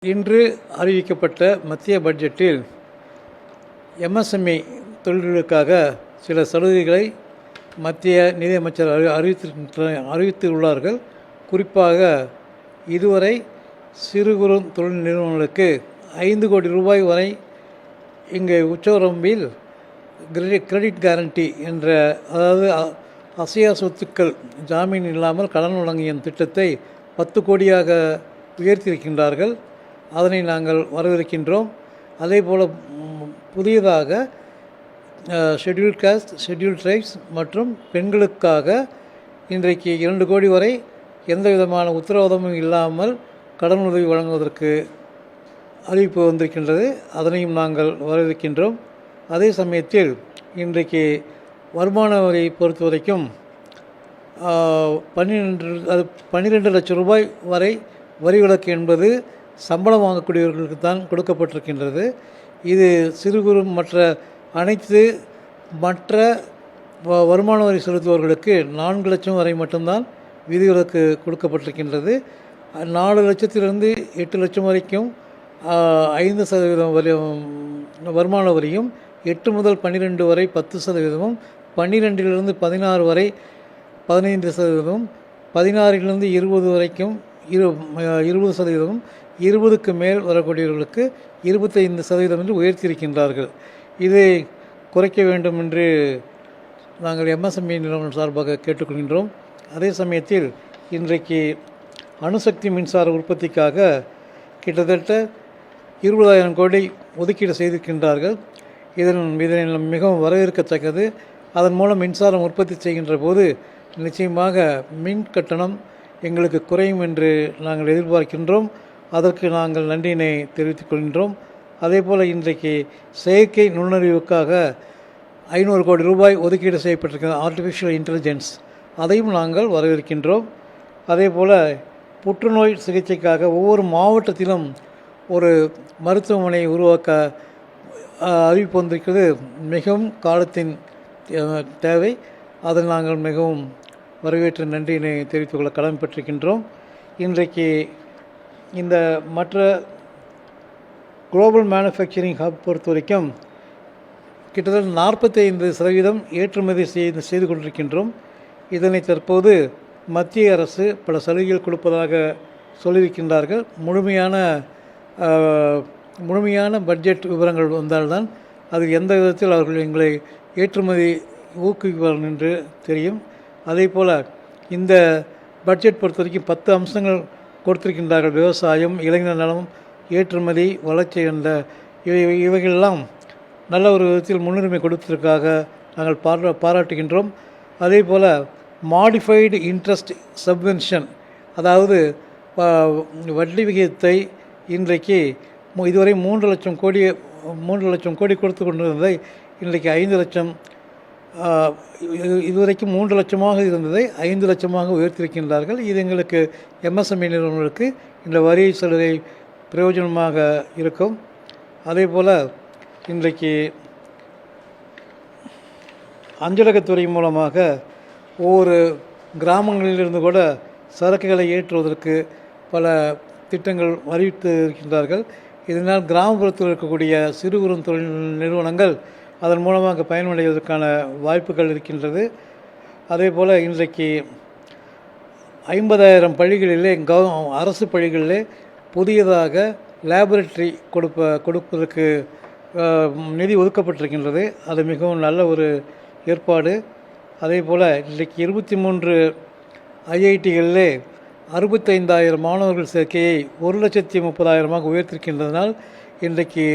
இன்று அறிவிக்கப்பட்ட மத்திய பட்ஜெட்டில் எம்எஸ்எம்இ தொழில்களுக்காக சில சலுகைகளை மத்திய நிதியமைச்சர் அறிவித்துள்ளார்கள். குறிப்பாக இதுவரை சிறு குறு தொழில் நிறுவனங்களுக்கு 5 கோடி ரூபாய் வரை இங்கு உச்சவரம்பில் கிரெடிட் கேரண்டி என்ற, அதாவது அசையா சொத்துக்கள் ஜாமீன் இல்லாமல் கடன் வழங்கிய திட்டத்தை 10 கோடியாக உயர்த்தியிருக்கின்றார்கள். அதனை நாங்கள் வரவேற்கின்றோம். அதேபோல் புதியதாக ஷெட்யூல்ட் காஸ்ட், ஷெட்யூல்ட் ட்ரைப்ஸ் மற்றும் பெண்களுக்காக இன்றைக்கு 2 கோடி வரை எந்த விதமான உத்தரவாதமும் இல்லாமல் கடன் உதவி வழங்குவதற்கு அறிவிப்பு வந்திருக்கின்றது. அதனையும் நாங்கள் வரவேற்கின்றோம். அதே சமயத்தில் இன்றைக்கு வருமான வரி பொறுத்த வரைக்கும் 12 லட்சம் ரூபாய் வரை வரி விலக்கு என்பது சம்பளம் வாங்கக்கூடியவர்களுக்கு தான் கொடுக்கப்பட்டிருக்கின்றது. இது சிறு குறு மற்ற வருமான வரி செலுத்துபவர்களுக்கு 4 லட்சம் வரை மட்டும்தான் விதிவிலக்கு கொடுக்கப்பட்டிருக்கின்றது. 4 லட்சத்திலிருந்து 8 லட்சம் வரைக்கும் 5% வரி வருமான வரியும், 8 முதல் 12 வரை 10%, 12லிருந்து 16 வரை 15%, 16லிருந்து 20 வரைக்கும் 20%, 20க்கு மேல் வரக்கூடியவர்களுக்கு 25% என்று உயர்த்தியிருக்கின்றார்கள். இதை குறைக்க வேண்டும் என்று நாங்கள் எம்எஸ்எம்இ நிறுவனம் சார்பாக கேட்டுக்கொள்கின்றோம். அதே சமயத்தில் இன்றைக்கு அணுசக்தி மின்சார உற்பத்திக்காக கிட்டத்தட்ட 20,000 கோடி ஒதுக்கீடு செய்திருக்கின்றார்கள். இதனை மிகவும் வரவேற்கத்தக்கது. அதன் மூலம் மின்சாரம் உற்பத்தி செய்கின்ற போது நிச்சயமாக மின் கட்டணம் எங்களுக்கு குறையும் என்று நாங்கள் எதிர்பார்க்கின்றோம். அதற்கு நாங்கள் நன்றியினை தெரிவித்துக் கொள்கின்றோம். அதேபோல் இன்றைக்கு செயற்கை நுண்ணறிவுக்காக 500 கோடி ரூபாய் ஒதுக்கீடு செய்யப்பட்டிருக்கிற ஆர்டிஃபிஷியல் இன்டெலிஜென்ஸ், அதையும் நாங்கள் வரவேற்கின்றோம். அதேபோல் புற்றுநோய் சிகிச்சைக்காக ஒவ்வொரு மாவட்டத்திலும் ஒரு மருத்துவமனை உருவாக்க அறிவிப்பு வந்திருக்கிறது. மிகவும் காலத்தின் தேவை. அதை நாங்கள் மிகவும் வரவேற்று நன்றியினை தெரிவித்துக் கொள்ள கடமைப்பட்டிருக்கின்றோம். இன்றைக்கு இந்த மற்ற குளோபல் மேனுஃபேக்சரிங் ஹப் பொறுத்த வரைக்கும் கிட்டத்தட்ட 45% ஏற்றுமதி செய்து கொண்டிருக்கின்றோம். இதனை தற்போது மத்திய அரசு பல சலுகைகள் கொடுப்பதாக சொல்லியிருக்கின்றார்கள். முழுமையான பட்ஜெட் விவரங்கள் வந்தால்தான் அது எந்த விதத்தில் அவர்கள் எங்களை ஏற்றுமதி ஊக்குவிப்பார்கள் என்று தெரியும். அதே போல் இந்த பட்ஜெட் பொறுத்த வரைக்கும் 10 அம்சங்கள் கொடுத்திருக்கின்றார்கள். விவசாயம், இளைஞர் நலம், ஏற்றுமதி, வளர்ச்சி என்ற இவைகளெல்லாம் நல்ல ஒரு விதத்தில் முன்னுரிமை கொடுத்ததற்காக நாங்கள் பாராட்டுகின்றோம். அதே போல் மாடிஃபைடு இன்ட்ரெஸ்ட் சப்வென்ஷன், அதாவது வட்டி விகிதத்தை இன்றைக்கு இதுவரை 3 லட்சம் கோடி கொடுத்து கொண்டிருந்ததை இன்றைக்கு 5 லட்சம், இதுவரைக்கும் 3 லட்சமாக இருந்ததை 5 லட்சமாக உயர்த்தியிருக்கின்றார்கள். இது எங்களுக்கு எம்எஸ்எம்இ நிறுவனங்களுக்கு இந்த வரி சலுகை பிரயோஜனமாக இருக்கும். அதே போல் இன்றைக்கு அஞ்சலகத்துறை மூலமாக ஒவ்வொரு கிராமங்களிலிருந்து கூட சரக்குகளை ஏற்றுவதற்கு பல திட்டங்கள் அறிவித்து இருக்கின்றார்கள். இதனால் கிராமப்புறத்தில் இருக்கக்கூடிய சிறு குறு தொழில் நிறுவனங்கள் அதன் மூலமாக பயனடைவதற்கான வாய்ப்புகள் இருக்கின்றது. அதே போல் இன்றைக்கு 50,000 பள்ளிகளிலே அரசு பள்ளிகளிலே புதியதாக லேபரட்டரி கொடுப்பதற்கு நிதி ஒதுக்கப்பட்டிருக்கின்றது. அது மிகவும் நல்ல ஒரு ஏற்பாடு. அதே போல் இன்றைக்கு 23 ஐஐடிகளிலே 65,000 மாணவர்கள் சேர்க்கையை 1,30,000 உயர்த்திருக்கின்றதனால் இன்றைக்கு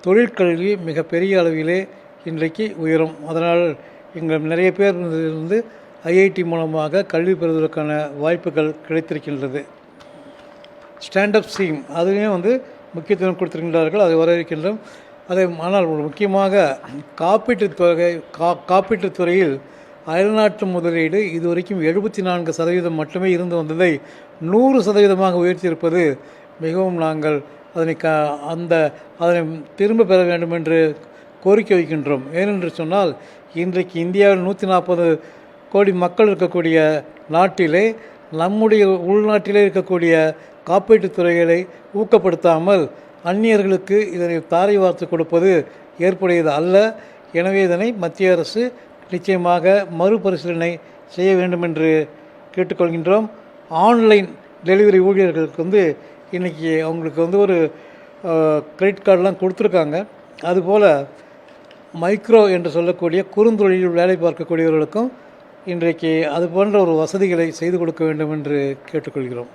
தொழிற்கல்வி மிக பெரிய அளவிலே இன்றைக்கு உயரும். அதனால் எங்கள் நிறைய பேர் இருந்து ஐஐடி மூலமாக கல்வி பெறுவதற்கான வாய்ப்புகள் கிடைத்திருக்கின்றது. ஸ்டாண்டப் ஸ்கீம் அதுலேயும் முக்கியத்துவம் கொடுத்திருக்கின்றார்கள். அதை வரவேற்கின்றோம். ஆனால் முக்கியமாக காப்பீட்டுத் துறையில் அயல்நாட்டு முதலீடு இதுவரைக்கும் 74% மட்டுமே இருந்து வந்ததை 100% உயர்த்தியிருப்பது மிகவும் நாங்கள் அதனை திரும்ப பெற வேண்டும் என்று கோரிக்கை வைக்கின்றோம். ஏனென்று சொன்னால் இன்றைக்கு இந்தியாவில் 140 கோடி மக்கள் இருக்கக்கூடிய நாட்டிலே நம்முடைய உள்நாட்டிலே இருக்கக்கூடிய காப்பீட்டுத் துறைகளை ஊக்கப்படுத்தாமல் அந்நியர்களுக்கு இதனை தாரை வார்த்து கொடுப்பது ஏற்புடையது அல்ல. எனவே இதனை மத்திய அரசு நிச்சயமாக மறுபரிசீலனை செய்ய வேண்டும் என்று கேட்டுக்கொள்கின்றோம். ஆன்லைன் டெலிவரி ஊழியர்களுக்கு இன்றைக்கி அவங்களுக்கு ஒரு கிரெடிட் கார்டெலாம் கொடுத்துருக்காங்க. அதுபோல் மைக்ரோ என்று சொல்லக்கூடிய குறுந்தொழிலில் வேலை பார்க்கக்கூடியவர்களுக்கும் இன்றைக்கு அது போன்ற ஒரு வசதிகளை செய்து கொடுக்க வேண்டும் என்று கேட்டுக்கொள்கிறோம்.